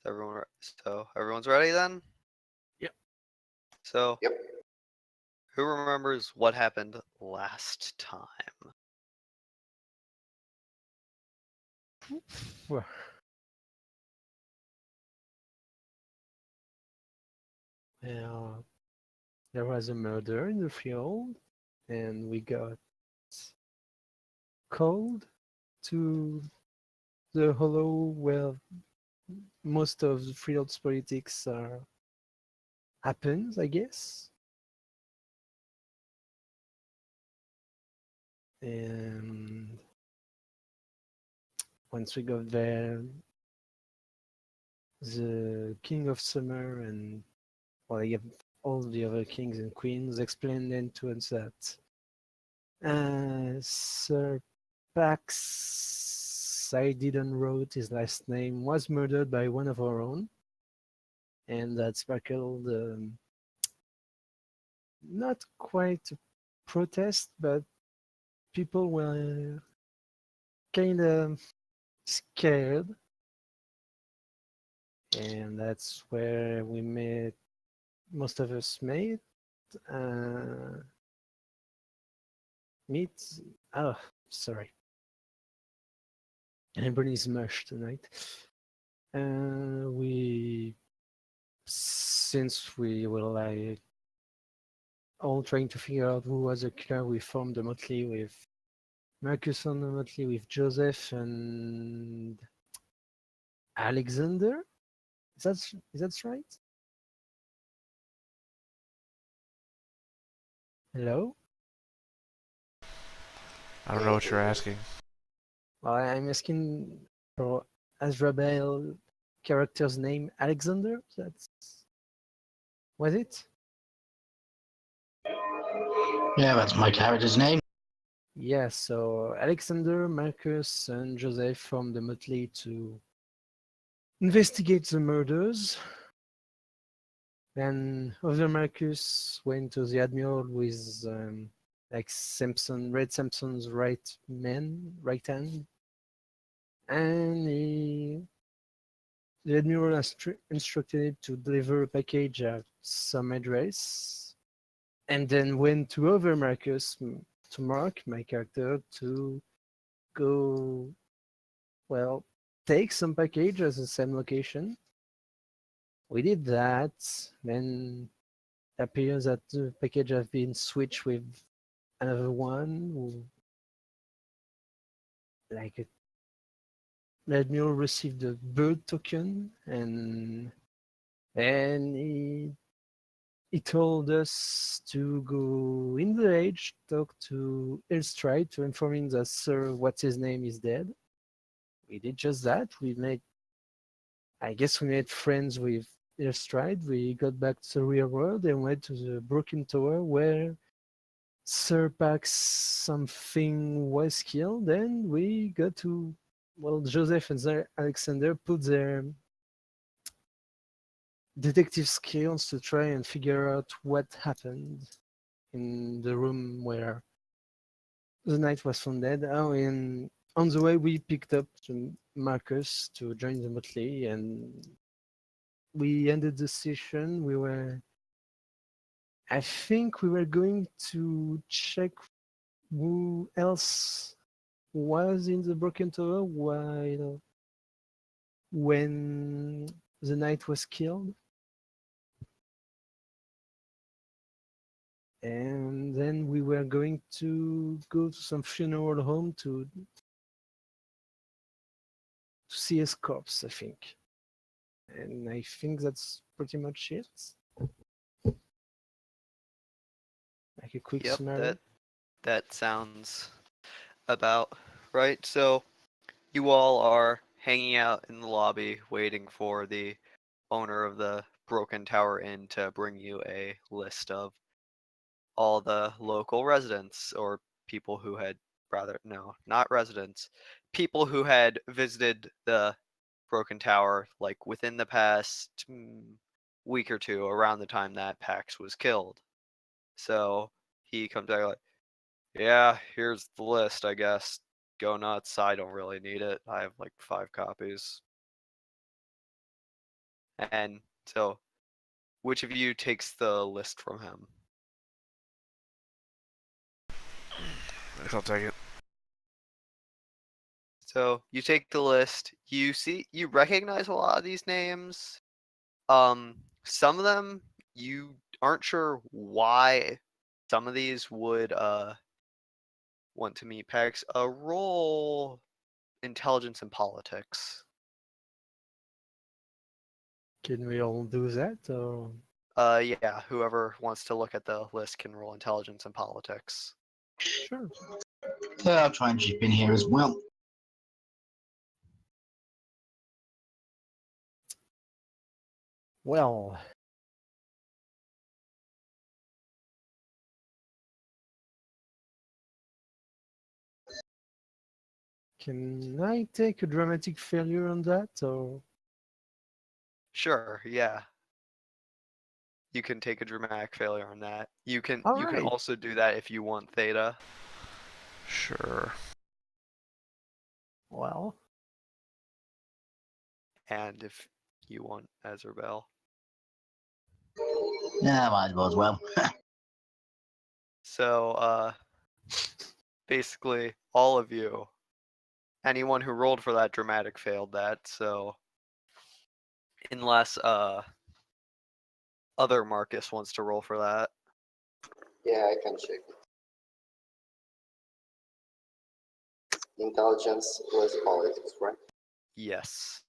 Everyone's ready then? Yep. So, Yep. who remembers what happened last time? Well, there was a murder in the Freehold, and we got called to the hollow where most of the Freehold's politics happens, I guess. And once we got there, the King of Summer and I have all the other kings and queens explained then to us that Sir Pax, I didn't wrote his last name, was murdered by one of our own, and that sparkled not quite a protest, but people were kind of scared, and that's where we met. Most of us met. Uh, meet. Oh, sorry. Everybody's mushed tonight. Since we were like all trying to figure out who was the killer, we formed a motley with Marcus on the motley with Joseph and Alexander. Is that right? Hello? I don't know what you're asking. Well, I'm asking for Azrael character's name Alexander. Was it? Yeah, that's my character's name. Yeah, so Alexander, Marcus, and Joseph formed the motley to investigate the murders. Then other Marcus went to the Admiral with like Red Simpson's right hand, and the Admiral instructed him to deliver a package at some address, and then went to other Marcus, to Mark, my character, to go, well, take some package at the same location. We did that, then it appears that the package has been switched with another one who, like, the Admiral received a bird token, and he told us to go in the age, talk to Ilstride to inform him that Sir what's his name is dead. We did just that. I guess we made friends with Ilstride. We got back to the real world and went to the Broken Tower where Sir Pax something was killed, and we got to, well, Joseph and Alexander put their detective skills to try and figure out what happened in the room where the knight was found dead. Oh, and on the way we picked up Marcus to join the motley, and we ended the session. I think we were going to check who else was in the Broken Tower when the knight was killed. And then we were going to go to some funeral home to see his corpse, I think. And I think that's pretty much it. Like a quick Yep, summary. that sounds about right. So, you all are hanging out in the lobby waiting for the owner of the Broken Tower Inn to bring you a list of all the local residents or people who had not residents, people who had visited the Broken Tower like within the past week or two around the time that Pax was killed. So he comes out like, yeah, here's the list, I guess. Go nuts. I don't really need it. I have like 5 copies. And so, which of you takes the list from him? I'll take it. So you take the list. You recognize a lot of these names. Some of them you aren't sure why some of these would want to meet Pegs. Roll intelligence and politics. Can we all do that? Or Yeah, whoever wants to look at the list can roll intelligence and politics. sure. Yeah, I'll try and chip in here as well. Well, can I take a dramatic failure on that? Or Sure, yeah. You can take a dramatic failure on that. You can Alright. also do that if you want theta. Sure. Well, And if you want Azrael. Yeah, might as well. So basically all of you, anyone who rolled for that dramatic failed that, so unless other Marcus wants to roll for that. Yeah, I can check. Intelligence was politics, right? Yes.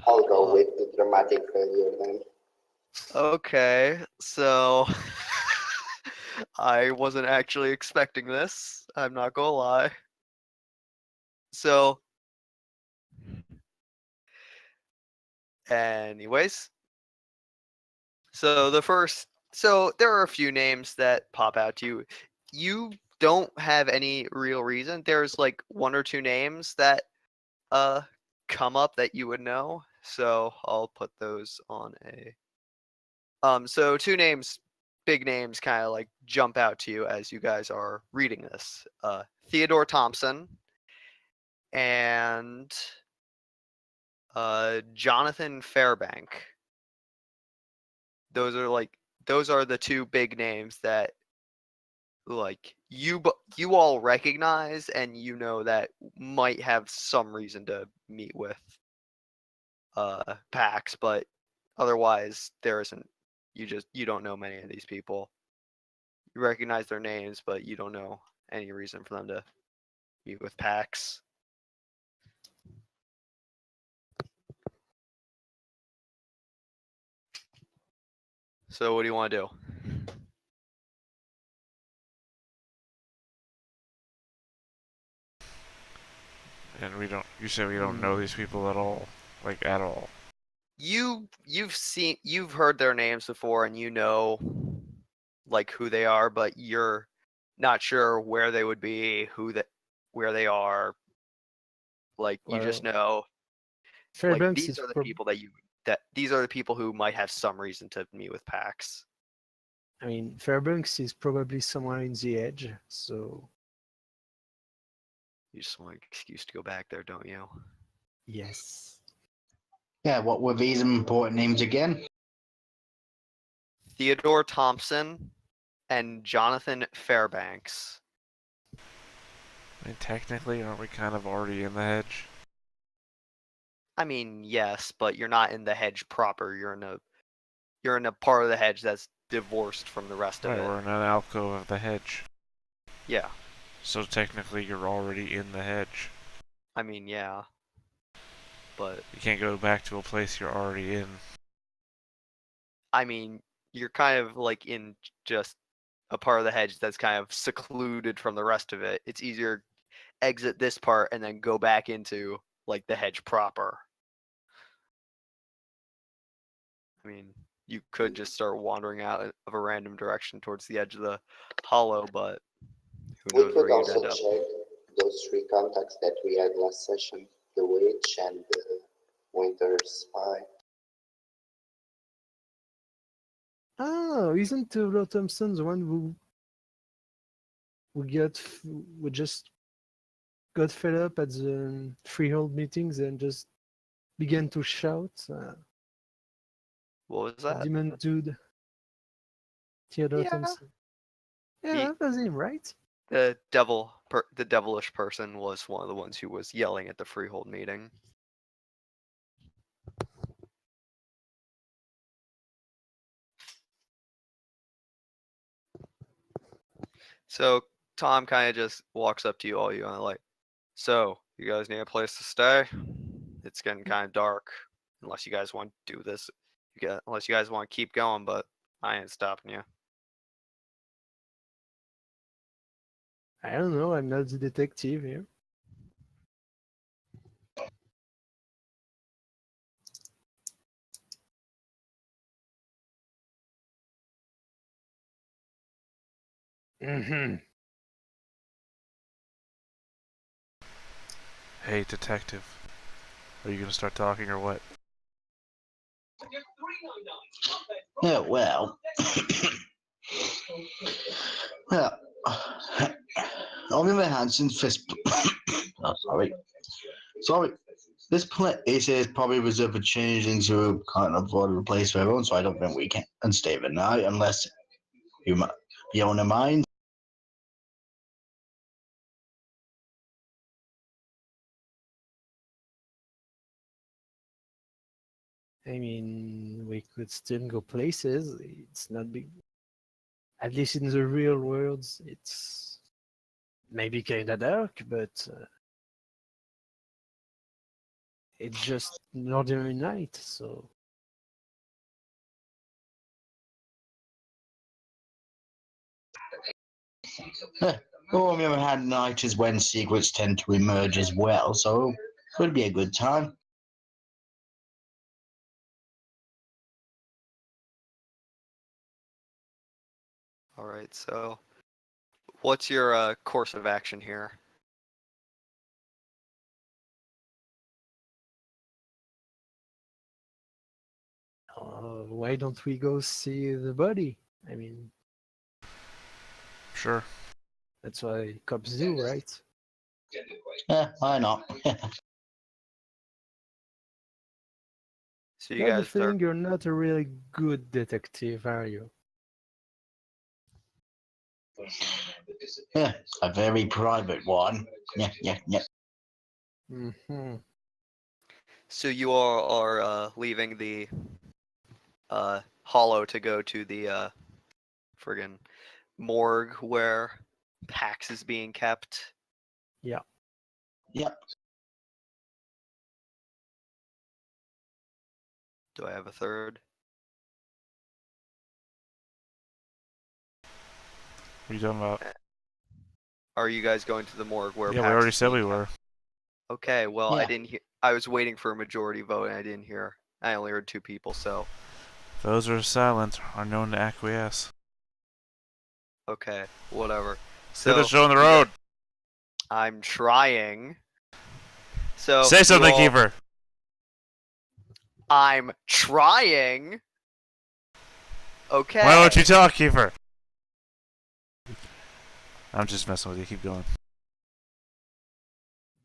I'll go with the dramatic failure then. Okay, so I wasn't actually expecting this. I'm not gonna lie. So, anyways, so there are a few names that pop out to you. You don't have any real reason. There's like one or two names that come up that you would know. So I'll put those on a so two names, big names kind of like jump out to you as you guys are reading this. Theodore Thompson and Jonathan Fairbank. Those are the two big names that like you all recognize and you know that might have some reason to meet with Pax, but otherwise there isn't. You don't know many of these people. You recognize their names, but you don't know any reason for them to meet with Pax. So what do you want to do? And you say we don't know these people at all, like at all. You've heard their names before and you know like who they are, but you're not sure where they would be, where they are. Like you just well, know like Fairbanks these is are the people these are the people who might have some reason to meet with Pax. I mean, Fairbanks is probably somewhere in the edge, so You just want an excuse to go back there, don't you? yes. Yeah, what were these important names again? Theodore Thompson and Jonathan Fairbanks. I mean, technically, aren't we kind of already in the hedge? I mean, yes, but you're not in the hedge proper. You're in a part of the hedge that's divorced from the rest of Right, it. we're in an alcove of the hedge. Yeah. So technically, you're already in the hedge. I mean, yeah. But You can't go back to a place you're already in. I mean, you're kind of like in just a part of the hedge that's kind of secluded from the rest of it. It's easier exit this part and then go back into like the hedge proper. I mean, you could just start wandering out of a random direction towards the edge of the hollow, but who We knows could where you'd also end up. check those three contacts that we had last session, the witch and the winter spy. Oh, isn't Theodore Thompson the one who just got fed up at the Freehold meetings and just began to shout? What was The that? demon dude, Theodore Yeah. Thompson. Yeah, He- that was him, right? The the devilish person was one of the ones who was yelling at the Freehold meeting. So Tom kind of just walks up to you all, you and like, so you guys need a place to stay? It's getting kind of dark. Unless you guys want to do this, unless you guys want to keep going, but I ain't stopping you. I don't know. I'm not the detective here. Mm-hmm. Hey, detective. Are you gonna start talking or what? Yeah, well. Well, on the other hand, since this. Oh, sorry. This place is probably reserved for changelings who can't afford a place for everyone, so I don't think we can stay the night unless you own a mind. I mean, we could still go places. It's not big. At least in the real world, it's maybe kind of dark, but it's just an ordinary night. So On the other hand, night is when secrets tend to emerge as well, so it would be a good time. All right. So, what's your course of action here? why don't we go see the body? I mean, Sure. that's what cops do, right? Why not? So you Got the guys are feeling you're not a really good detective, are you? Yeah, a very private one. Yeah. Mm-hmm. so you all are leaving the hollow to go to the friggin' morgue where Pax is being kept. Yeah. Yep. Do I have a third? What are you talking about? Are you guys going to the morgue where Yeah, we Pax already is said being we kept? were. Okay, well, I Yeah. didn't hear. I was waiting for a majority vote, and I didn't hear. I only heard 2 people, so Those who are silent are known to acquiesce. okay, whatever. Say the So show on the you guys- road. I'm trying. So Say you something, all- Kiefer. I'm trying. Okay. Why don't you talk, Kiefer? I'm just messing with you. Keep going.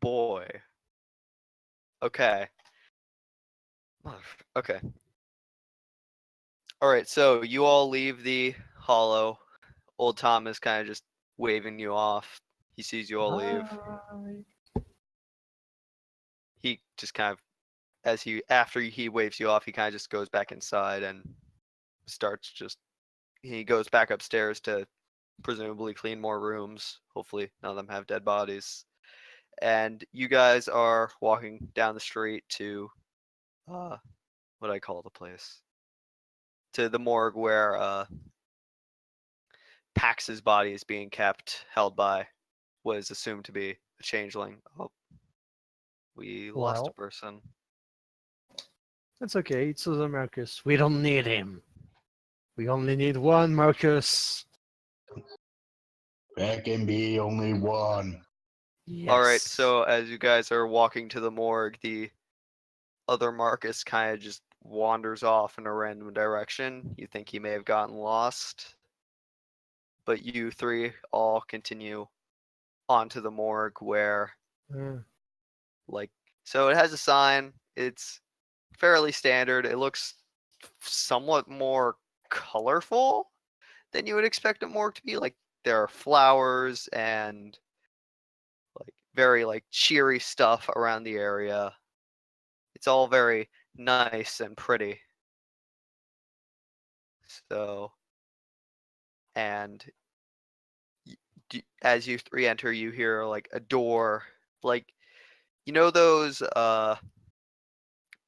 Boy. Okay. Okay. All right. So you all leave the hollow. Old Tom is kind of just waving you off. He sees you all leave. He just kind of, after he waves you off, he kind of just goes back inside and starts just. He goes back upstairs to presumably clean more rooms. Hopefully, none of them have dead bodies. And you guys are walking down the street to, what do I call the place? To the morgue where Pax's body is being kept, held by what is assumed to be a changeling. Oh, we lost a Well, person. that's okay. It's other Marcus. We don't need him. We only need one Marcus. There can be only one. Yes. All right, so as you guys are walking to the morgue, the other Marcus kind of just wanders off in a random direction. You think he may have gotten lost, but you three all continue onto the morgue where, Uh, like, so it has a sign. It's fairly standard. It looks somewhat more colorful than you would expect a morgue to be. Like, there are flowers and like very like cheery stuff around the area. It's all very nice and pretty. So, and as you three enter, you hear like a door, like you know those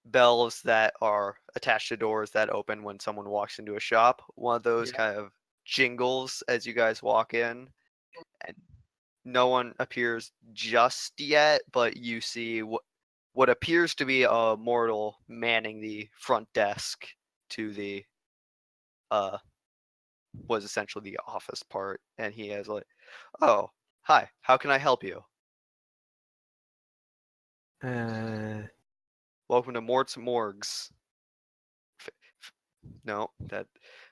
bells that are attached to doors that open when someone walks into a shop. One of those Yeah. kind of jingles as you guys walk in, and no one appears just yet, but you see what appears to be a mortal manning the front desk to the was essentially the office part, and he has like, "Oh, hi, how can I help you? uh, Welcome to Mort's Morgues." No, that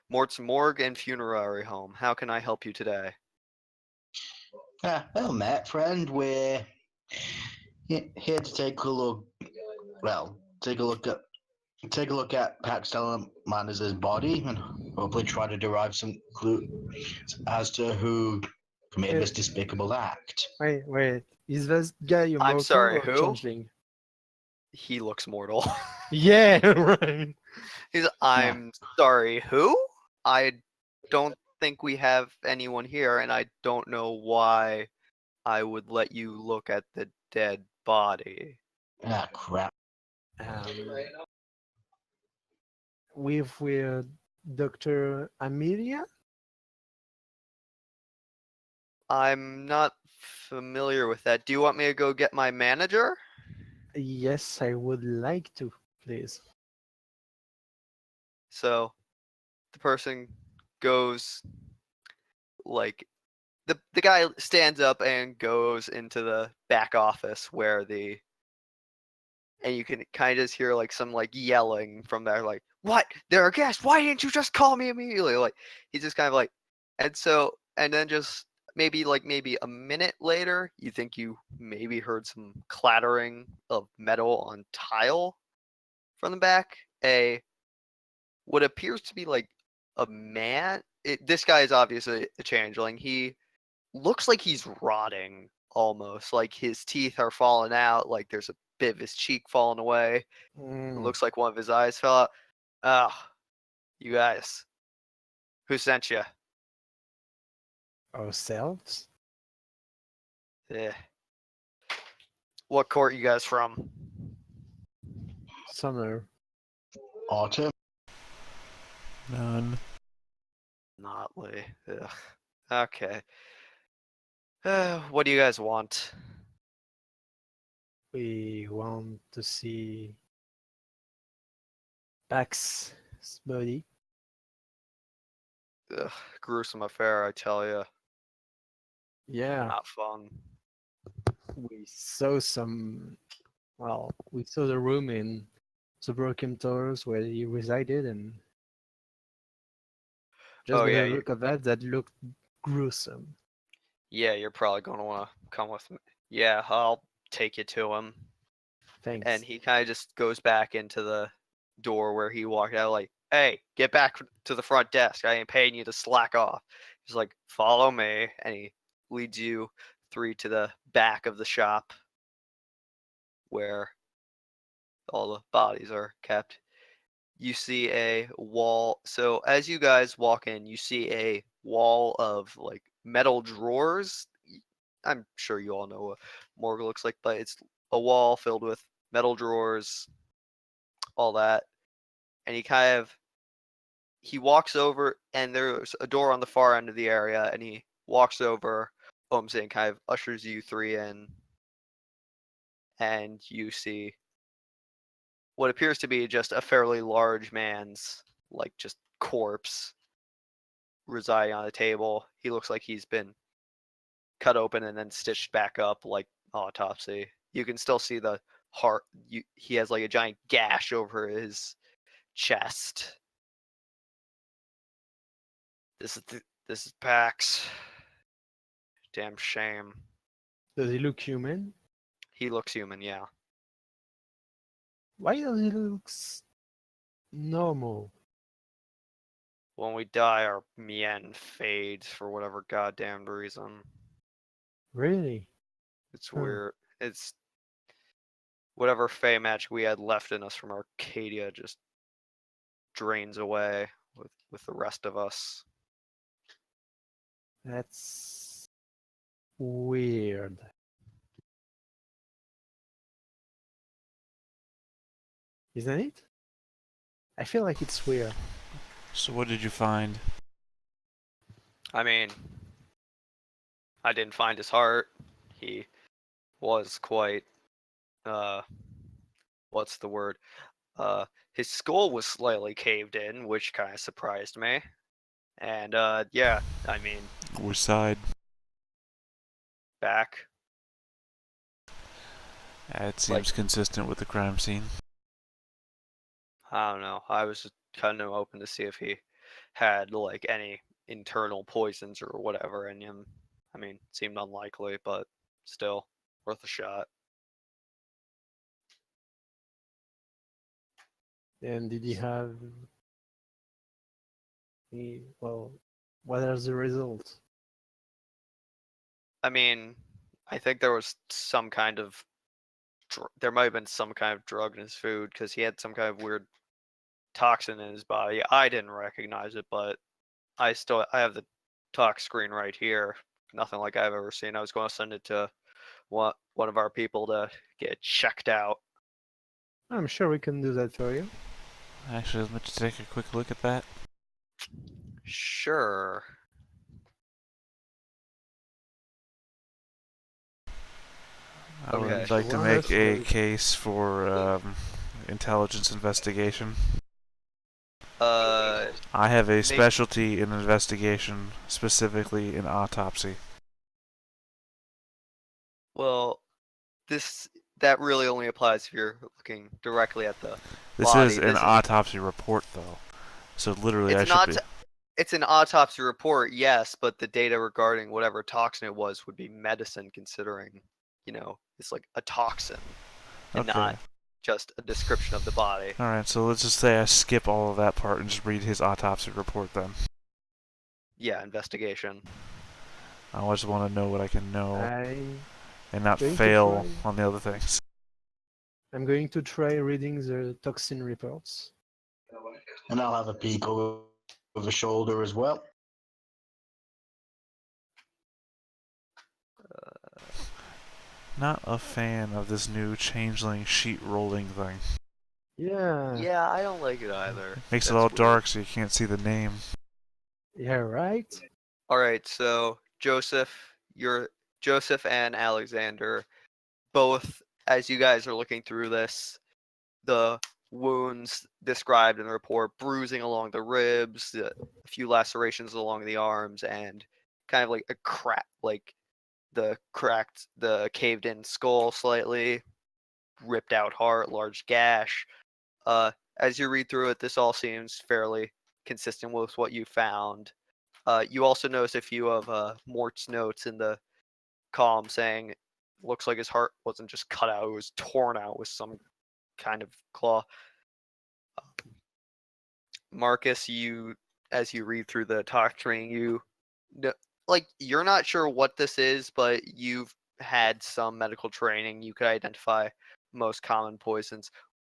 Mort's Morgue and Funerary Home. How can I help you today? Well, Matt, friend, we're here to take a look. Well, take a look at Paxton Manners' body and hopefully try to derive some clue as to who committed this despicable act. wait. Is this guy a I'm mortal sorry, or a who? changeling? He looks mortal. Yeah, right. I'm sorry, who? I don't think we have anyone here, and I don't know why I would let you look at the dead body. Ah, crap. With Dr. Amelia? I'm not familiar with that. Do you want me to go get my manager? Yes, I would like to, please. So the person goes, like, the guy stands up and goes into the back office where and you can kind of just hear like some like yelling from there, like, "What? There are guests. Why didn't you just call me immediately?" Like, he's just kind of like, and then just maybe a minute later, you think you maybe heard some clattering of metal on tile from the back. What appears to be like a man. This guy is obviously a changeling. He looks like he's rotting almost. Like his teeth are falling out. Like there's a bit of his cheek falling away. It looks like one of his eyes fell out. Ah, you guys, who sent you? Ourselves? Yeah. What court you guys from? Summer. Autumn. None. Notley. Ugh. Okay. What do you guys want? We want to see Pax's body. Ugh, gruesome affair, I tell you. Yeah, Not fun. we saw some. Well, we saw the room in the Broken Towers where he resided, and just Oh by yeah, the look of that, that looked gruesome. yeah. You're probably gonna want to come with me. Yeah, I'll take you to him. Thanks. And he kind of just goes back into the door where he walked out, like, "Hey, get back to the front desk. I ain't paying you to slack off." He's like, "Follow me," and he leads you three to the back of the shop where all the bodies are kept. You see a wall. So as you guys walk in, you see a wall of like metal drawers. I'm sure you all know what morgue looks like, but it's a wall filled with metal drawers, all that. And he walks over, and there's a door on the far end of the area, and he walks over, and kind of ushers you three in, and you see what appears to be just a fairly large man's like just corpse residing on a table. He looks like he's been cut open and then stitched back up like autopsy. You can still see the heart. He has like a giant gash over his chest. This is Pax. Damn shame. Does he look human? He looks human, yeah. Why does he look normal? When we die, our mien fades for whatever goddamn reason. Really? It's Huh. weird. It's whatever Fey magic we had left in us from Arcadia just drains away with the rest of us. That's weird. Isn't it? I feel like it's weird. So what did you find? I mean, I didn't find his heart. He was quite what's the word? His skull was slightly caved in, which kind of surprised me. And yeah, I mean, Which side? back. It seems consistent with the crime scene. I don't know. I was just kind of open to see if he had like any internal poisons or whatever in him. I mean, seemed unlikely, but still worth a shot. And did he have well, what are the results? I mean, I think there was some kind of there might have been some kind of drug in his food because he had some kind of weird toxin in his body. I didn't recognize it, but I have the tox screen right here. Nothing like I've ever seen. I was going to send it to one of our people to get checked out. I'm sure we can do that for you. Actually, let me just take a quick look at that. Sure. I Okay. would like to One make last a one. case for intelligence investigation. Uh, I have a Make- specialty in investigation, specifically in autopsy. well, that really only applies if you're looking directly at the This body. is an autopsy report, though. So literally, I should be. It's an autopsy report, yes, but the data regarding whatever toxin it was would be medicine, considering, it's like a toxin and Okay. not just a description of the body. Alright, so let's just say I skip all of that part and just read his autopsy report then. Yeah, investigation. I just want to know what I can know I'm and not going to fail try. on the other things. I'm going to try reading the toxin reports. And I'll have a peek over the shoulder as well. Not a fan of this new changeling sheet rolling thing. Yeah. Yeah, I don't like it either. Makes it That's all weird. dark so you can't see the name. Yeah, right? All right, so Joseph and Alexander, both as you guys are looking through this, the wounds described in the report, bruising along the ribs, a few lacerations along the arms, and kind of like a crack, like the caved in skull slightly, ripped out heart, large gash. As you read through it, this all seems fairly consistent with what you found. You also notice a few of Mort's notes in the column saying, looks like his heart wasn't just cut out, it was torn out with some kind of claw. Marcus, as you read through the talk training, you're not sure what this is, but you've had some medical training. You could identify most common poisons.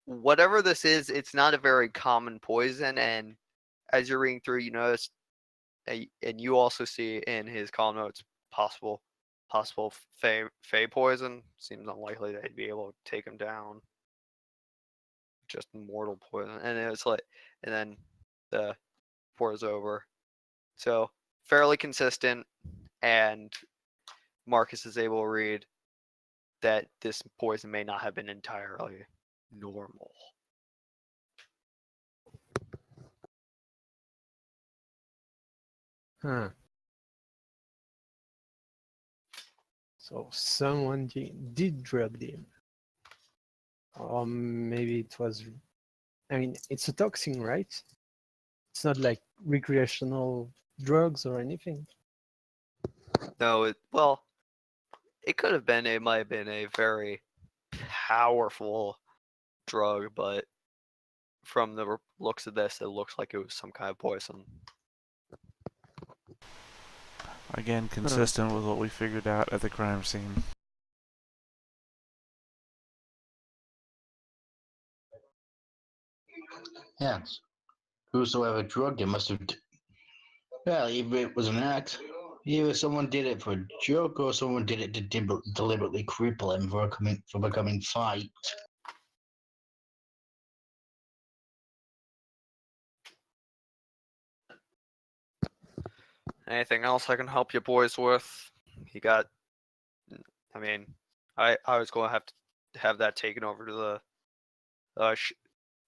Whatever this is, it's not a very common poison, and as you're reading through, you notice, and you also see in his column notes possible fey poison. Seems unlikely they'd be able to take him down. Just mortal poison, and it's like, and then the pours over. So fairly consistent, and Marcus is able to read that this poison may not have been entirely normal. Huh. So someone did drug him. Or maybe it was I mean, it's a toxin, right? It's not like recreational drugs or anything. No, it could have been. It might have been a very powerful drug, but from the looks of this, it looks like it was some kind of poison. Again, consistent with what we figured out at the crime scene. Yes. Whosoever drugged it must have. Well, either it was an act, either someone did it for a joke, or someone did it to deliberately cripple him for becoming fight. Anything else I can help you boys with? You got. I mean, I was going to have that taken over to the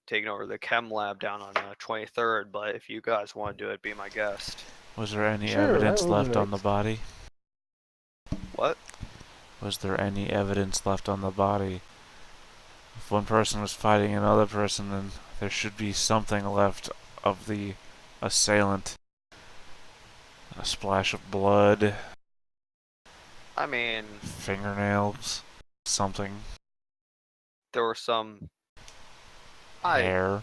taken over the chem lab down on 23rd. But if you guys want to do it, be my guest. Was there any Sure, I evidence will left do on the it. body? What? Was there any evidence left on the body? If one person was fighting another person, then there should be something left of the assailant. A splash of blood, I mean, fingernails, something, there were some. hair.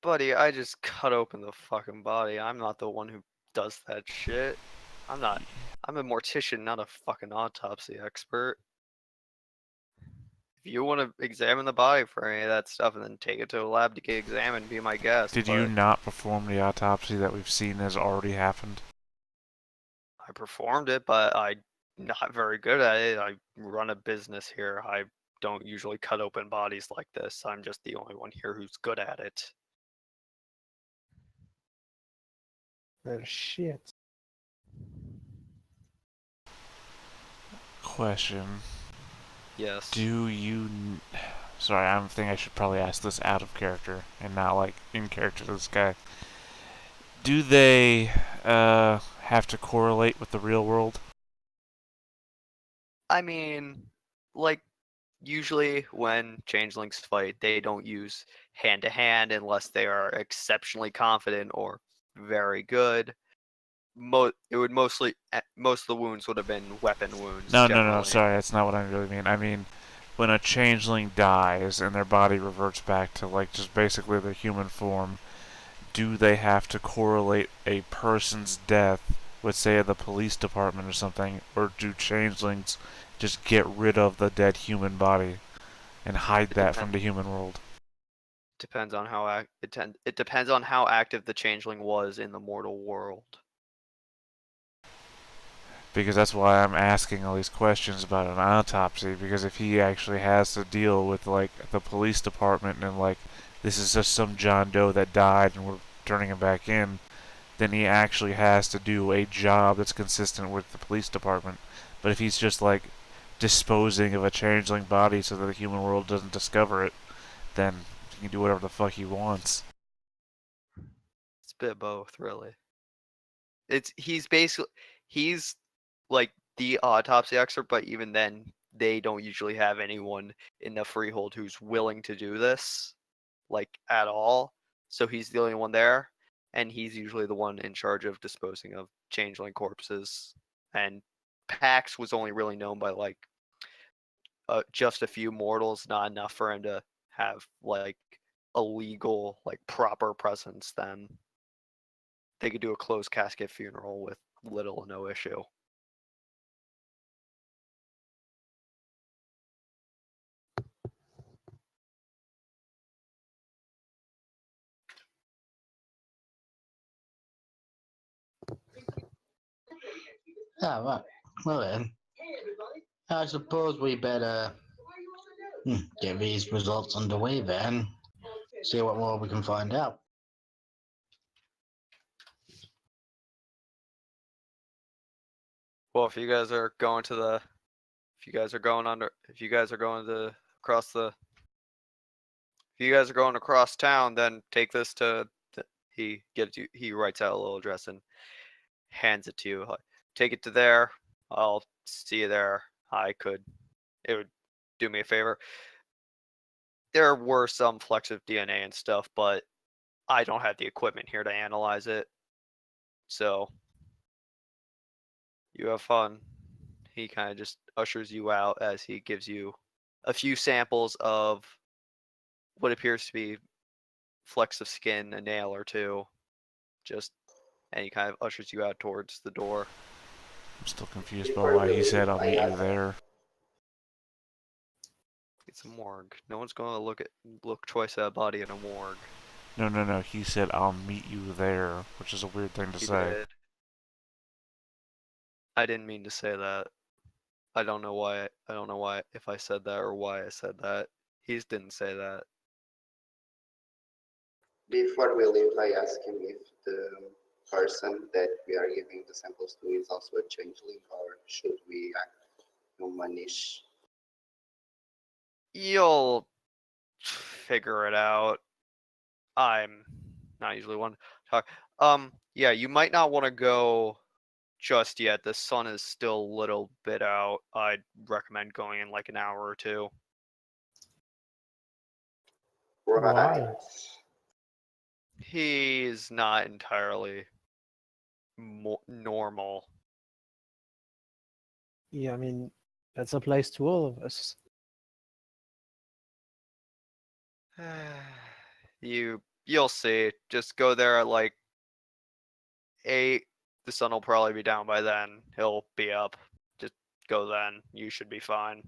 Buddy, I just cut open the fucking body. I'm not the one who does that shit. I'm not. I'm a mortician, not a fucking autopsy expert. If you want to examine the body for any of that stuff and then take it to a lab to get examined, be my guest. Did you not perform the autopsy that we've seen has already happened? I performed it, but I'm not very good at it. I run a business here. I don't usually cut open bodies like this. I'm just the only one here who's good at it. Well, shit. Question. Yes. Do you... Sorry, I'm thinking I should probably ask this out of character and not like in character to this guy. Do they have to correlate with the real world? I mean, like, usually when changelings fight, they don't use hand to hand unless they are exceptionally confident or very good. It would most of the wounds would have been weapon wounds. No, generally. sorry, that's not what I really mean. I mean, when a changeling dies and their body reverts back to like just basically their human form, do they have to correlate a person's death with, say, the police department or something, or do changelings just get rid of the dead human body and hide that from the human world? Depends on how it depends on how active the changeling was in the mortal world. Because that's why I'm asking all these questions about an autopsy, because if he actually has to deal with like the police department and like this is just some John Doe that died and we're turning him back in, then he actually has to do a job that's consistent with the police department. But if he's just like disposing of a changeling body so that the human world doesn't discover it, then he can do whatever the fuck he wants. It's a bit of both, really. He's like the autopsy expert, but even then, they don't usually have anyone in the Freehold who's willing to do this, like at all. So he's the only one there, and he's usually the one in charge of disposing of changeling corpses. And Pax was only really known by like just a few mortals, not enough for him to have like a legal, like proper presence. Then they could do a closed casket funeral with little or no issue. Ah, right. Well then, I suppose we better get these results underway then. See what more we can find out. Well, if you guys are going across town, then take this to. He writes out a little address and hands it to you. Take it to there. I'll see you there. It would do me a favor. there were some flecks of DNA and stuff, but I don't have the equipment here to analyze it. So you have fun. He kind of just ushers you out as he gives you a few samples of what appears to be flecks of skin, a nail or two, and he kind of ushers you out towards the door. I'm still confused by Before why we he leave, said I'll I meet you asked there. It's a morgue. No one's going to look twice at a body in a morgue. No. He said I'll meet you there, which is a weird thing to He say. did. I didn't mean to say that. I don't know why. I don't know why if I said that or why I said that. He didn't say that. Before we leave, I asked him if the person that we are giving the samples to is also a changeling, or should we act humanish? You'll figure it out. I'm not usually one to talk. Yeah, you might not want to go just yet. The sun is still a little bit out. I'd recommend going in like an hour or two. Right. Why? He's not entirely normal. Yeah, I mean, that applies to all of us. You'll see. Just go there at like 8. The sun will probably be down by then. He'll be up. Just go then. You should be fine.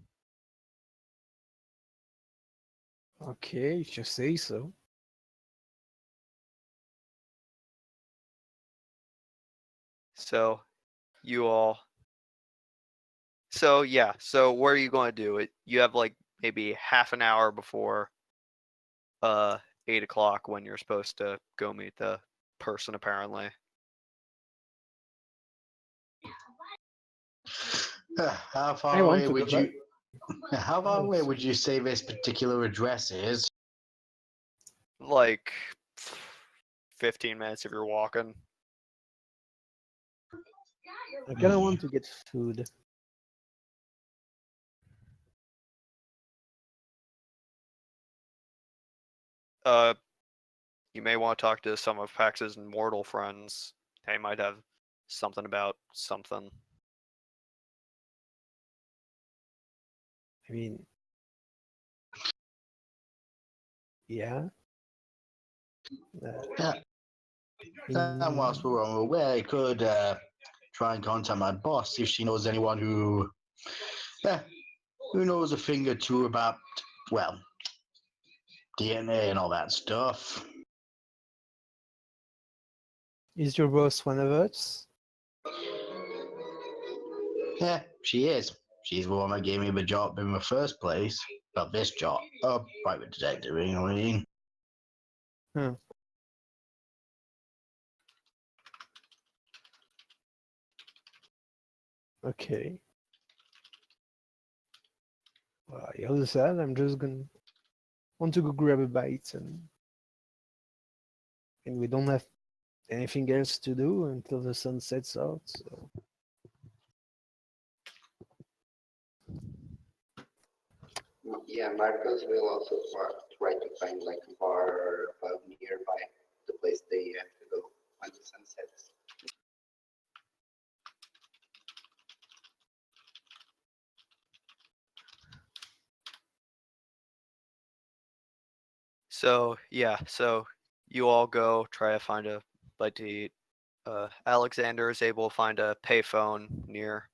Okay, if you say so. So you all. So yeah. So what are you going to do? You have like maybe half an hour before 8 o'clock when you're supposed to go meet the person apparently. How I far want away to go would you? back. How far Oh, away would you say this particular address is? Like 15 minutes if you're walking. I kind of want to get food. You may want to talk to some of Pax's mortal friends. They might have something about something. I mean, yeah. Yeah. And whilst we're on the way, I could try and contact my boss if she knows anyone who knows a thing or two about, well, DNA and all that stuff. Is your boss one of us? Yeah, she is. She's the one that gave me the job in the first place. Well, this job. Private detective, you know what I mean? Huh. Okay. Well, the other side, I'm just gonna want to go grab a bite, and we don't have anything else to do until the sun sets out. So Yeah, Marcos will also try to find like a bar or a pub nearby the place they have to go when the sun sets. So yeah, so you all go try to find a bite to eat. Alexander is able to find a payphone near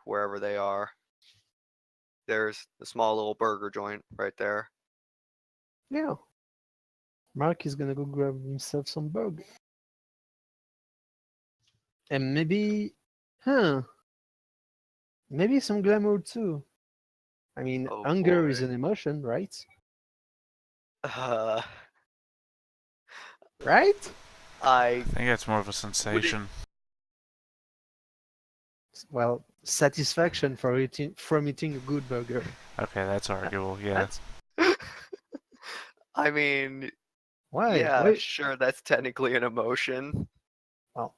wherever they are. There's a small little burger joint right there. yeah, Mark is gonna go grab himself some burger, and maybe, maybe some glamour too. I mean, Oh hunger is boy. an emotion, right? Uh, Right? I I think that's more of a sensation. Well, satisfaction for from eating a good burger. Okay, that's arguable, yeah. That's I mean, why. yeah, Why? sure, that's technically an emotion. Well,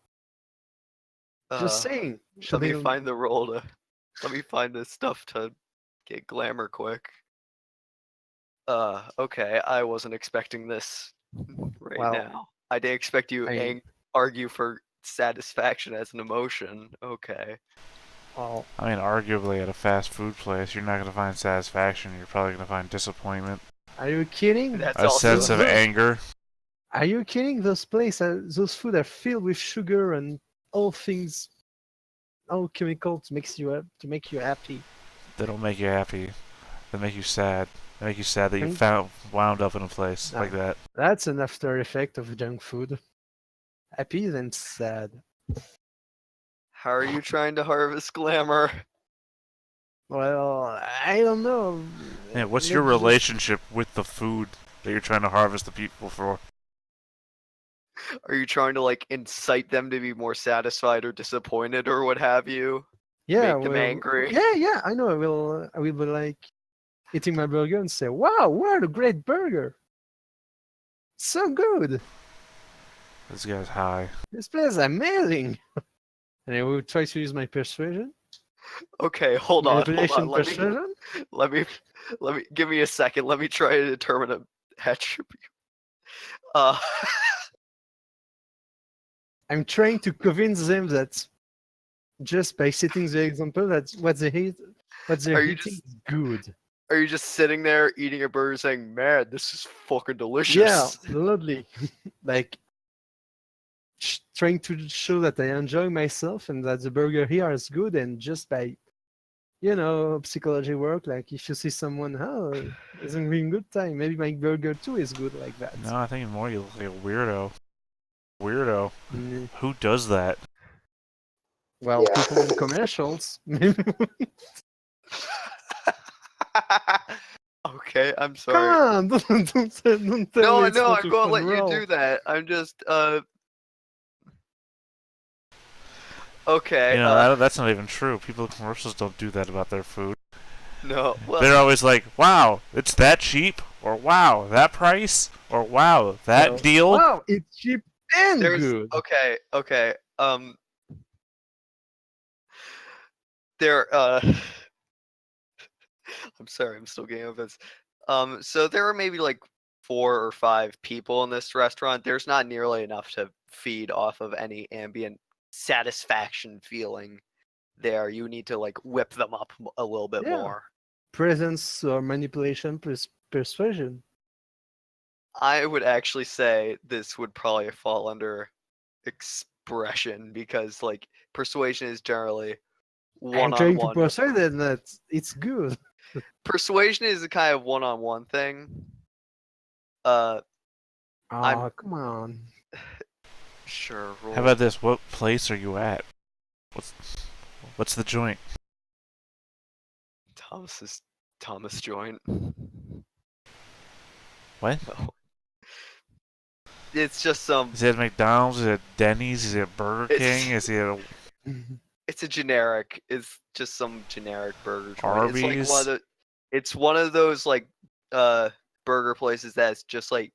just Uh, saying. let me Shouldn't find the roll to. Let me find the stuff to get glamour quick. Okay, I wasn't expecting this right Well, now. I didn't expect you I argue for satisfaction as an emotion. Okay. well, I mean, arguably at a fast food place, you're not going to find satisfaction. You're probably going to find disappointment, are you kidding? That's a also sense of anger. Are you kidding? Those food are filled with sugar and all things, all chemicals to make you happy. They don't make you happy. They make you sad. They make you sad that you And- wound up in a place No. like that. That's an after effect of junk food. Happy then sad. How are you trying to harvest glamour? Well, I don't know. Yeah, what's your Let's just- relationship with the food that you're trying to harvest the people for? Are you trying to like incite them to be more satisfied or disappointed or what have you? Yeah, Make them well, angry? yeah. I know. I will be like eating my burger and say, "Wow, what a great burger! So good. This guy's high. This place is amazing." And I will try to use my persuasion, Okay, hold on. manipulation, Let persuasion. me give me a second. Let me try to determine a attribute. Uh, I'm trying to convince them that just by setting the example that what they hate, what they're Are you eating just- is good. are you just sitting there eating a burger saying, "Man, this is fucking delicious"? Yeah, lovely. Like trying to show that I enjoy myself and that the burger here is good, and just by psychology work. Like if you see someone, oh, is having a good time, maybe my burger too is good like that. No, I think more you look like a weirdo. Weirdo. Mm, Who does that? Well, Yeah. people in commercials. Okay, I'm Come sorry. on, don't tell No, me it's no, not I'm a gonna fun let you role. do that. I'm just okay. You know, that's not even true. People in commercials don't do that about their food. No, well, They're always like, wow, it's that cheap, or wow, that price, or wow, that So, deal. Wow, it's cheap and there's good. okay. There. I'm sorry, I'm still getting over this. So there are maybe like 4 or 5 people in this restaurant. There's not nearly enough to feed off of any ambient satisfaction feeling there. You need to like whip them up a little bit Yeah. more. Presence or manipulation plus persuasion. I would actually say this would probably fall under expression because like persuasion is generally I'm trying to one-on-one. persuade them that it's good. Persuasion is a kind of one-on-one thing. I'm- Oh, come on. Sure. How about this? What place are you at? What's the joint? Thomas joint? What? No. It's just some. Is it McDonald's? Is it Denny's? Is it Burger It's- King? Is it It's a generic. It's just some generic burger joint. Arby's? It's like one of the. It's one of those like burger places that's just like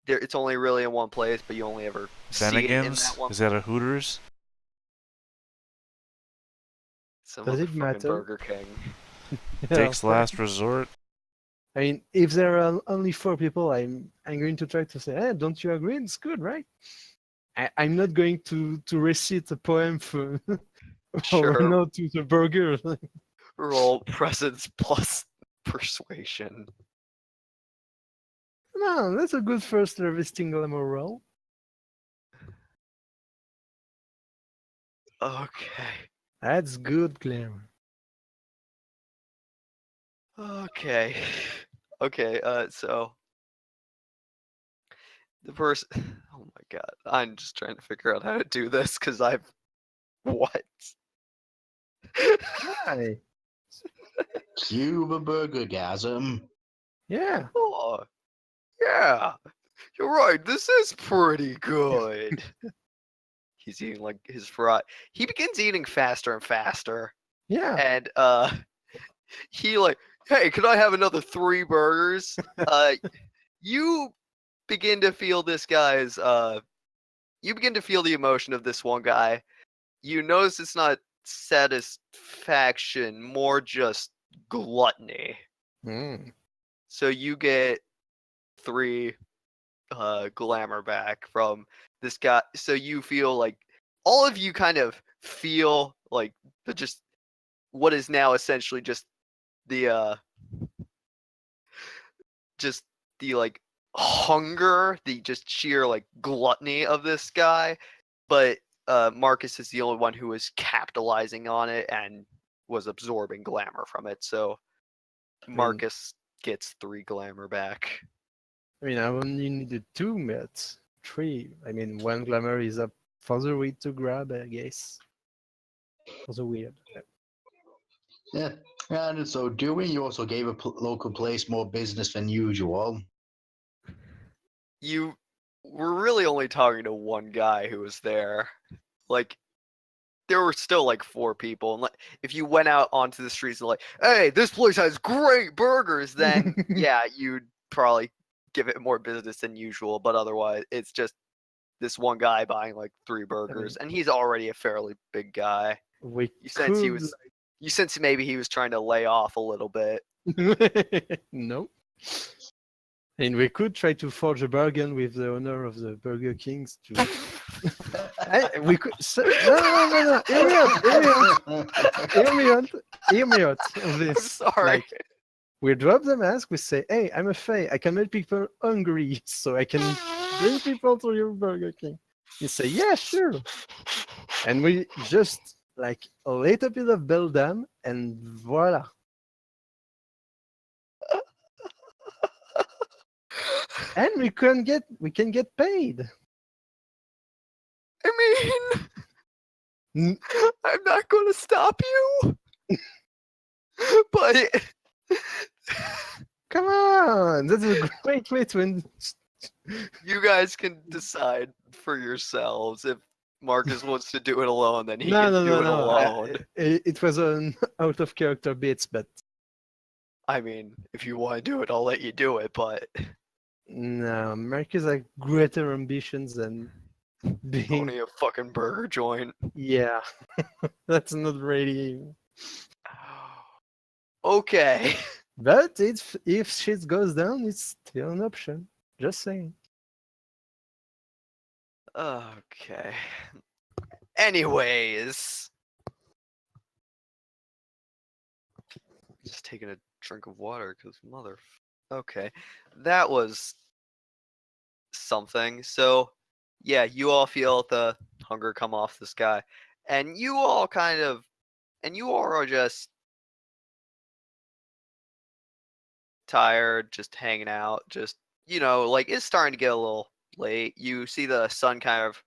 there. It's only really in one place, but you only ever see it in Bennigan's? that one. Is that a Hooters? Some Does it motherfucking matter? Burger King. Dick's Last Resort? I mean, if there are only 4 people, I'm going to try to say, "Hey, don't you agree? It's good, right?" I'm not going to recite a poem for Sure. or no to the burger. Roll presence plus persuasion. No, that's a good first harvesting glamour roll. Okay. That's good glamour. Okay. Okay. So the person. Oh my god. I'm just trying to figure out how to do this because I've. What? Hi. Cuba burger gasm. Yeah. Oh, yeah. You're right. This is pretty good. He's eating like his fry. He begins eating faster and faster, Yeah. and he like, hey, could I have another 3 burgers? You begin to feel this guy's you begin to feel the emotion of this one guy. You notice it's not satisfaction, more just gluttony. Mm. So you get 3 glamour back from this guy. So you feel like all of you kind of feel like just what is now essentially the just the like hunger, the just sheer like gluttony of this guy. But Marcus is the only one who was capitalizing on it and was absorbing glamour from it. So Marcus gets 3 glamour back. I mean, I only needed 2 met 3. I mean, 1 glamour is up for the weed to grab, I guess. For the weird. Yeah. And in so doing, you also gave a local place more business than usual. You were really only talking to one guy who was there. Like, there were still like 4 people, and like, if you went out onto the streets and like, hey, this place has great burgers, then yeah, you'd probably give it more business than usual. But otherwise, it's just this one guy buying like 3 burgers, and he's already a fairly big guy. We You sense he could. was. You sense maybe he was trying to lay off a little bit. No. And we could try to forge a bargain with the owner of the Burger Kings to. We could. No. Hear me out of I'm this. sorry. Like, we drop the mask. We say, "Hey, I'm a fae. I can make people hungry, so I can bring people to your Burger King." You say, "Yeah, sure." And we just like a little bit of build them, and voila. And we can get paid. I mean, N- I'm not going to stop you, but Come on, that's a great way to end. you guys can decide for yourselves. If Marcus wants to do it alone, then he can do it alone. It was an out of character bits, but I mean, if you want to do it, I'll let you do it, but no, Marcus has greater ambitions than being. only a fucking burger joint. Yeah, that's not really. Okay. But if shit goes down, it's still an option. Just saying. Okay. Anyways. Just taking a drink of water because mother. Okay. That was something. So, yeah, you all feel the hunger come off this guy. And you all are just tired, just hanging out, just, like it's starting to get a little late. You see the sun kind of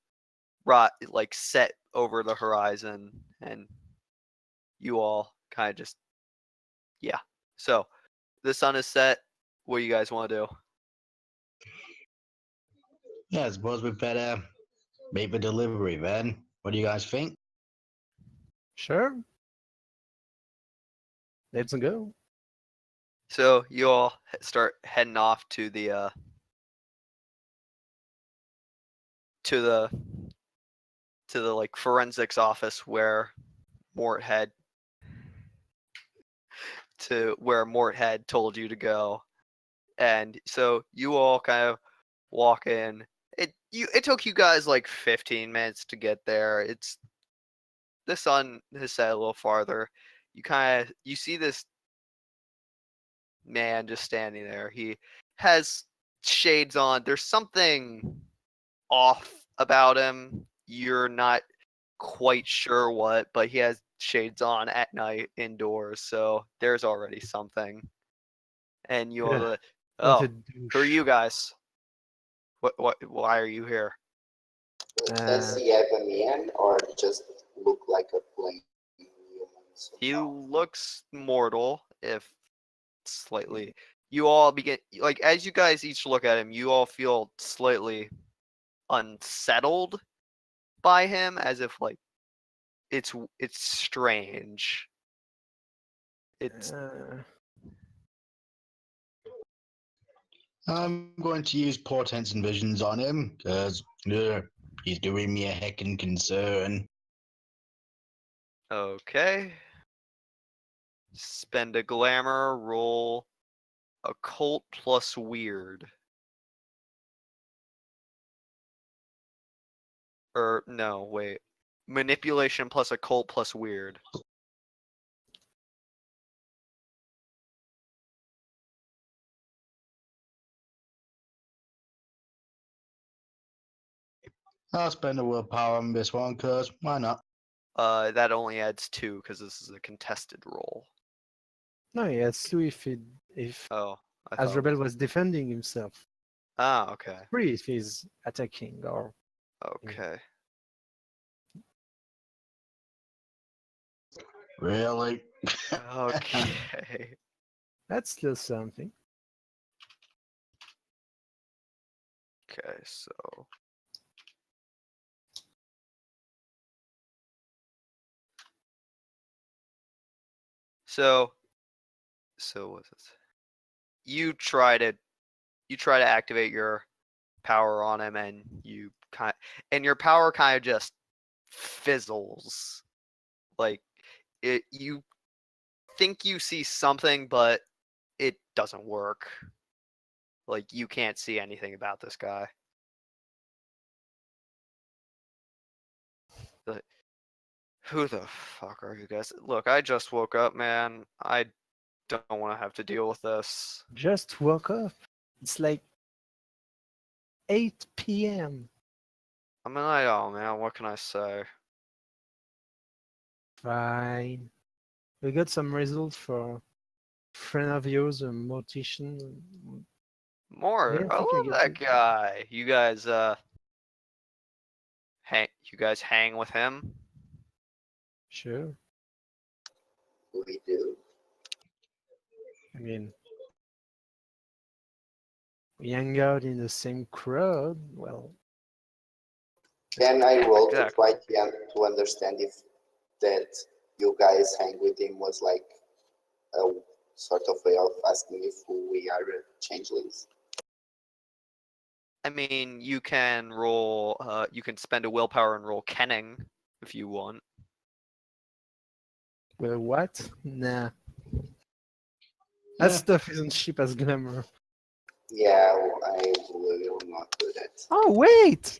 set over the horizon, and you all kind of just, yeah. So the sun is set. What do you guys want to do? Yeah, I suppose we better make the delivery then. What do you guys think? Sure. Let's go. So you all start heading off to the to the like forensics office where Mort had told you to go. And so you all kind of walk in. It took you guys like 15 minutes to get there. It's the sun has set a little farther. You see this man just standing there. He has shades on. There's something off about him. You're not quite sure what, but he has shades on at night indoors, so there's already something. And you all Yeah. like, What oh, a who are douche. you guys? Why are you here? Does he have a man or just look like a plain human? He somehow? looks mortal, if slightly. You all begin, like, as you guys each look at him, you all feel slightly unsettled by him, as if like it's strange. It's I'm going to use portents and visions on him because he's doing me a heckin' concern. okay. Spend a glamour, roll Occult plus weird. Or no, wait. Manipulation plus occult plus weird. I'll spend a willpower on this one, cause why not? That only adds 2 because this is a contested roll. No, he has two if Oh, I as thought. Rebel was defending himself. Ah, okay. 3 if he's attacking or Okay. Really? Okay. that's still something. Okay, so. So what's it? You try to activate your power on him, and your power kind of just fizzles. Like you think you see something, but it doesn't work. Like you can't see anything about this guy. Who the fuck are you guys? Look, I just woke up, man. I don't want to have to deal with this. Just woke up. It's like 8 p.m. I'm an night owl, man. What can I say? Fine. We got some results for friend of yours, a mortician. More. Yeah, I I think I love get that it. guy. You guys hang with him? Sure. We do. I mean, we hang out in the same crowd. Well, Can I roll to Exactly. try to understand if that you guys hang with him was like a sort of way of asking if we are changelings? I mean, you can roll. You can spend a willpower and roll kenning if you want. well, what? Nah. Yeah. That stuff isn't cheap as glamour. Yeah, I will not do that. Oh, wait!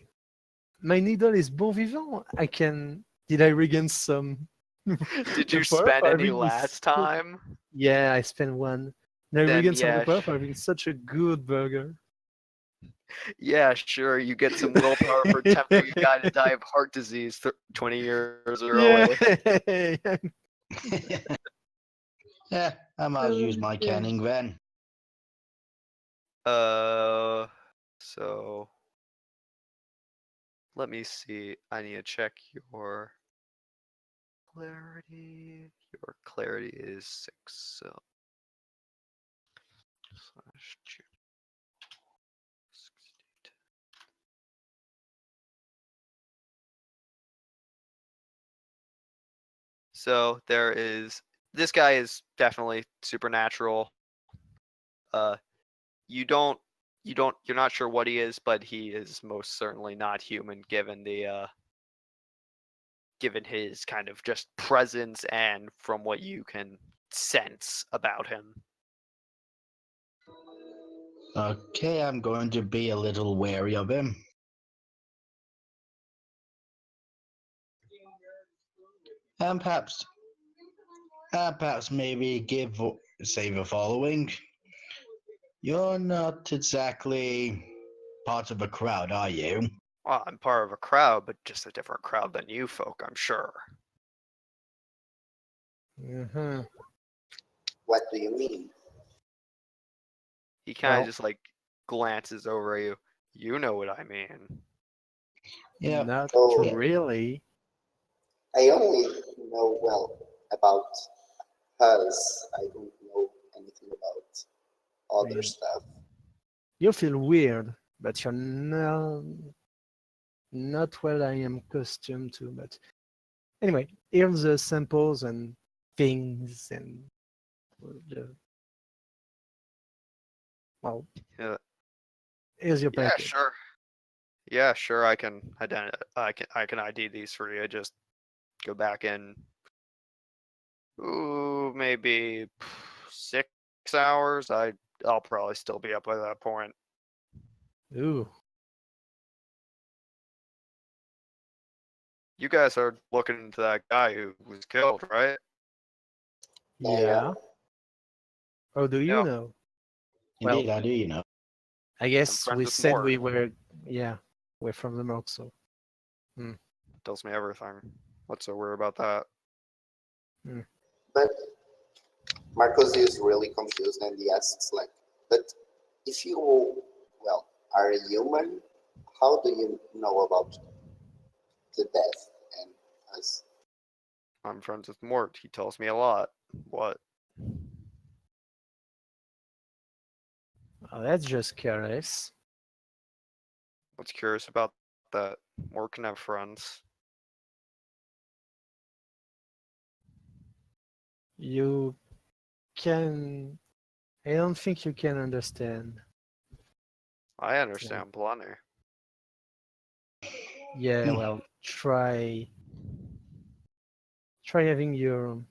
My needle is bon vivant. I can. Did I regain some? Did the you power spend for any having this- last time? Yeah, I spent one. And I Then regain some of the yeah, power for having such a good burger. yeah, sure. You get some willpower for tempting a guy to die of heart disease 20 years Yeah. early. Yeah, I might as well use my Yeah. canning then. So let me see. I need to check your clarity. Your clarity is 6. So slash 62. So this guy is definitely supernatural. You don't you're not sure what he is, but he is most certainly not human given given his kind of just presence and from what you can sense about him. Okay, I'm going to be a little wary of him. And perhaps maybe say the following. You're not exactly part of a crowd, are you? Well, I'm part of a crowd, but just a different crowd than you folk, I'm sure. Mhm. What do you mean? He kind of Well, just like glances over at you. You know what I mean. Yeah. not Oh, really. I only know well about us. I don't know anything about other mean- stuff. You feel weird, but you're not what I am accustomed to. But anyway, here's the samples and things and the well. Yeah, Here's your yeah, package. sure. Yeah, sure. I can I can ID these for you. Just go back in. Ooh, maybe 6 hours. I'll probably still be up by that point. Ooh. You guys are looking into that guy who was killed, right? Yeah. How do you Yeah. know? Indeed, Well, I do, you know. I guess friends we with said Mort. we were. Yeah, we're from the Merc, so. Tells me everything. What's so weird about that? But Marcos is really confused and he asks like, but if you, well, are a human, how do you know about the death and us? I'm friends with Mort. He tells me a lot. What? Oh, that's just curious. What's curious about that? Mort can have friends. You can. I don't think you can understand. I understand plenty. Yeah, well, try having your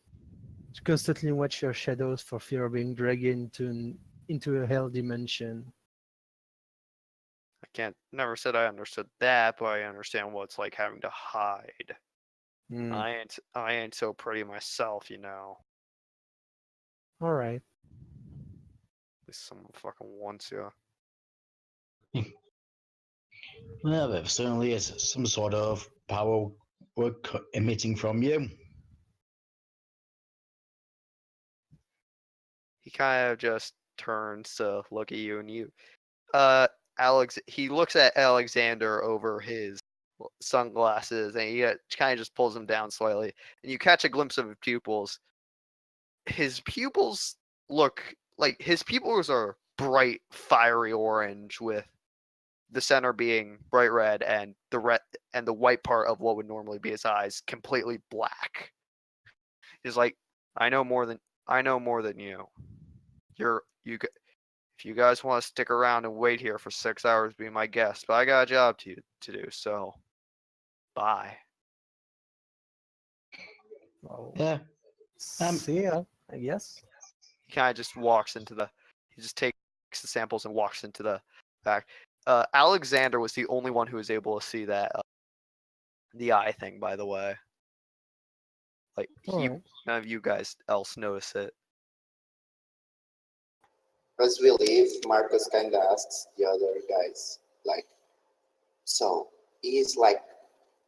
constantly watch your shadows for fear of being dragged into a hell dimension. I can't. Never said I understood that, but I understand what it's like having to hide. Hmm. I ain't so pretty myself, you know. All right. At least someone fucking wants you. Well, there certainly is some sort of power we're emitting from you. He kind of just turns to look at you, and he looks at Alexander over his sunglasses, and he kind of just pulls them down slightly, and you catch a glimpse of his pupils. His pupils look like his pupils are bright, fiery orange, with the center being bright red, and the white part of what would normally be his eyes completely black. He's like, I know more than you. If you guys want to stick around and wait here for 6 hours, be my guest. But I got a job to do, so bye. Well, Yeah. see ya, I guess. He kind of just he just takes the samples and walks into the back. Alexander was the only one who was able to see that the eye thing, by the way. Like All right. none of you guys else notice it. As we leave, Marcus kind of asks the other guys, like, so he's like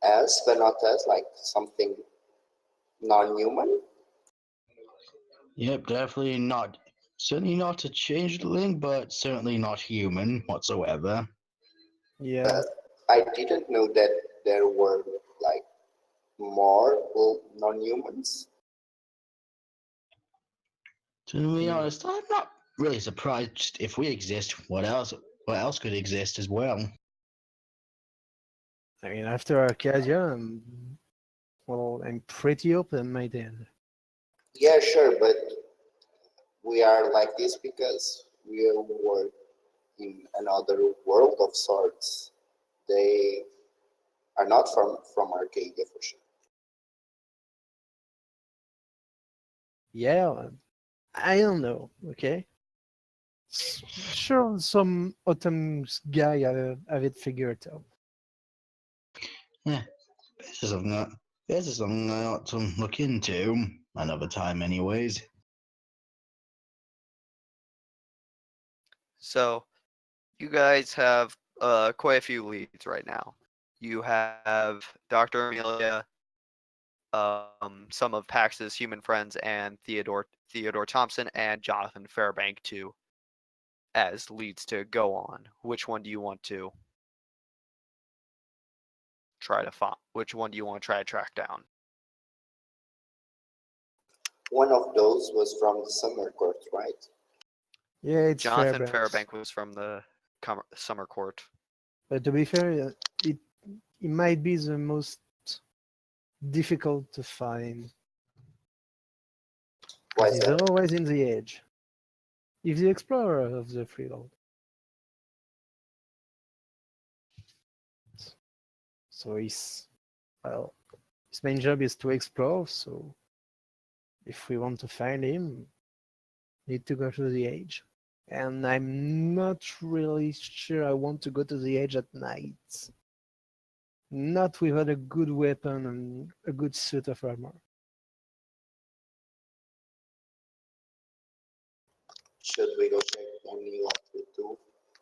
us, but not us, like something non-human? Yep, definitely not. Certainly not a changeling, but certainly not human whatsoever. Yeah. I didn't know that there were like more non-humans. To be honest, I'm not really surprised if we exist. What else could exist as well? I mean, after Arcadia, I'm pretty open-minded. Yeah, sure, but we are like this because we were in another world of sorts. They are not from Arcadia for sure. Yeah, I don't know. Okay. Sure, some autumn's guy have it figured out. Yeah, this is something I ought to look into another time, anyways. So you guys have quite a few leads right now. You have Dr. Amelia, some of Pax's human friends, and Theodore Thompson and Jonathan Fairbank too, as leads to go on. Which one do you want to try to find? Which one do you want to try to track down? One of those was from the summer court, right? Yeah, it's Jonathan Fairbanks. Fairbank was from the summer court. But to be fair, it might be the most difficult to find. Why Because is he's that? always in the edge. He's the explorer of the Freehold. So well, his main job is to explore, so if we want to find him, need to go to the edge. And I'm not really sure I want to go to the edge at night. Not without a good weapon and a good suit of armor. Should we go check any of the two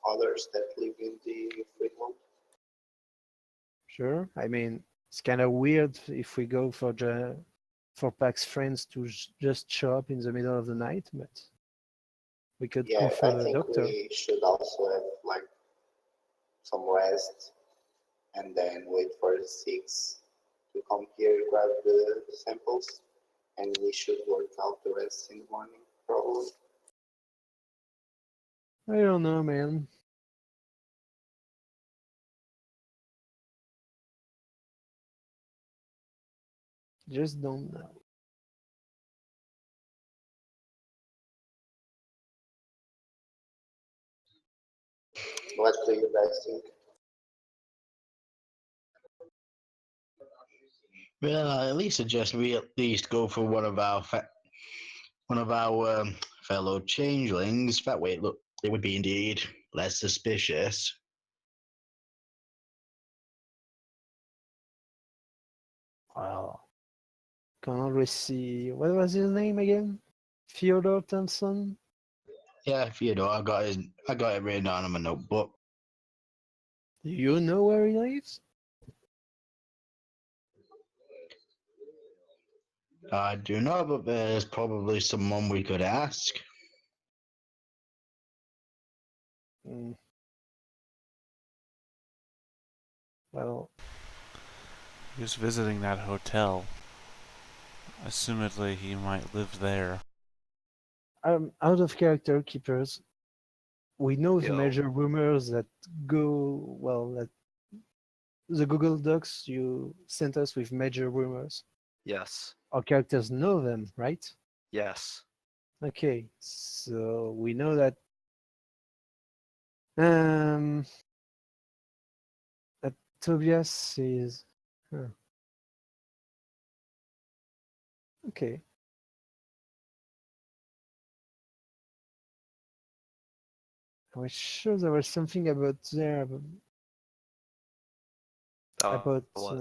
others that live in the Freehold? Sure. I mean, it's kind of weird if we go for Pax friends to just show up in the middle of the night, but we could Yeah, go for I the think doctor. we should also have like some rest and then wait for the 6 to come here, grab the samples, and we should work out the rest in the morning, probably. I don't know, man. Just don't know. What do you guys think? Well, I at least suggest we at least go for one of our fellow changelings. That way, look, it would be indeed less suspicious. Well, can always see. What was his name again? Fyodor Thompson? Yeah, Theodore, I got it written down in my notebook. Do you know where he lives? I do know, but there's probably someone we could ask. Mm. Well, He was visiting that hotel. Assumedly, he might live there. out of character keepers, we know the Yo, major rumors that that the Google Docs you sent us with major rumors. yes, Our characters know them, right? yes. Okay, so we know that um that Tobias is huh. Okay. I was sure there was something about there about What?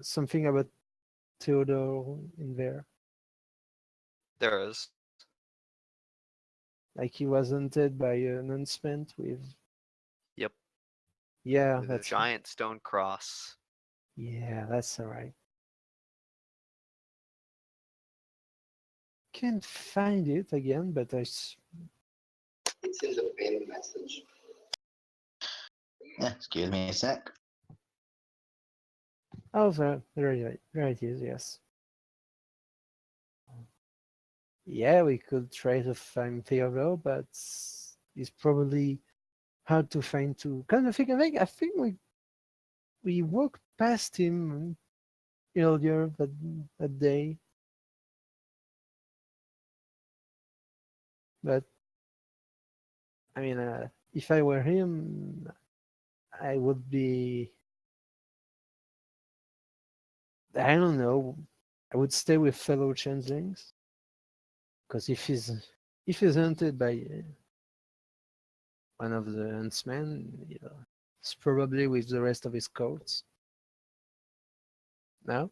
something about Theodore in there. There is. Like he was hunted by an unspent with Yep. yeah, With a that's giant stone cross. alright. Can't find it again, but It's in the pin message. Excuse me a sec. oh there it is, yes. Yeah, we could try to find Theodore, but it's probably hard to find too. Kind of think I think we walked past him earlier that day. But I mean, if I were him, I would be. I don't know. I would stay with fellow changelings because if he's hunted by one of the huntsmen, it's probably with the rest of his coats. No?